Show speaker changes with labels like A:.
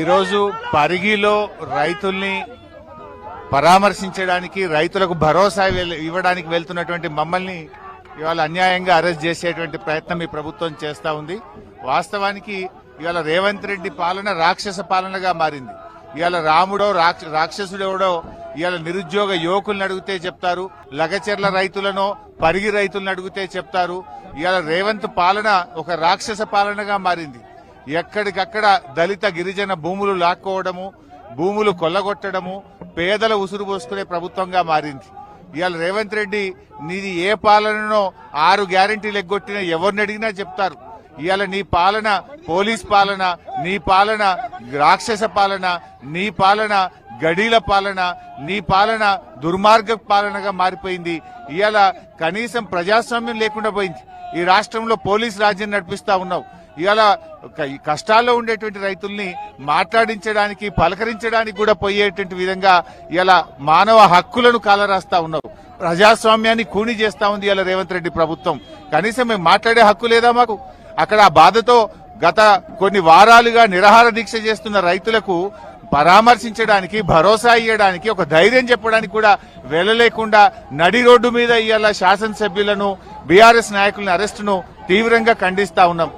A: ఈరోజు పరిగిలో రైతుల్ని పరామర్శించడానికి, రైతులకు భరోసా ఇవ్వడానికి వెళ్తున్నటువంటి మమ్మల్ని ఇవాళ అన్యాయంగా అరెస్ట్ చేసేటువంటి ప్రయత్నం ఈ ప్రభుత్వం చేస్తా ఉంది. వాస్తవానికి ఇవాళ రేవంత్ రెడ్డి పాలన రాక్షస పాలనగా మారింది. ఇవాళ రాముడో రాక్షసుడెవడో ఇవాళ నిరుద్యోగ యువకులను అడిగితే చెప్తారు, లగచెర్ల రైతులను పరిగి రైతులను అడిగితే చెప్తారు. ఇవాళ రేవంత్ పాలన ఒక రాక్షస పాలనగా మారింది. ఎక్కడికక్కడ దళిత గిరిజన భూములు లాక్కోవడము, భూములు కొల్లగొట్టడము, పేదల ఉసురు పోసుకునే ప్రభుత్వంగా మారింది. ఇవాళ రేవంత్ రెడ్డి నీది ఏ పాలననో 6 గ్యారెంటీలు ఎగ్గొట్టినా ఎవరిని అడిగినా చెప్తారు. ఇవాళ నీ పాలన పోలీస్ పాలన, నీ పాలన రాక్షస పాలన, నీ పాలన గడీల పాలన, నీ పాలన దుర్మార్గ పాలనగా మారిపోయింది. ఇవాళ కనీసం ప్రజాస్వామ్యం లేకుండా పోయింది. ఈ రాష్ట్రంలో పోలీస్ రాజ్యం నడిపిస్తా ఉన్నావు. ఇవాళ కష్టాల్లో ఉండేటువంటి రైతుల్ని మాట్లాడించడానికి, పలకరించడానికి కూడా పోయేటువంటి విధంగా ఇలా మానవ హక్కులను కాలరాస్తా ఉన్నావు. ప్రజాస్వామ్యాన్ని కూని చేస్తా ఉంది ఇలా రేవంత్ రెడ్డి ప్రభుత్వం. కనీసం మేము మాట్లాడే హక్కు లేదా మాకు? అక్కడ ఆ బాధతో గత కొన్ని వారాలుగా నిరాహార దీక్ష చేస్తున్న రైతులకు పరామర్శించడానికి, భరోసా ఇవ్వడానికి, ఒక ధైర్యం చెప్పడానికి కూడా వెళ్లలేకుండా నడి రోడ్డు మీద ఇవాళ శాసనసభ్యులను, బీఆర్ఎస్ నాయకులను అరెస్టును తీవ్రంగా ఖండిస్తా ఉన్నాం.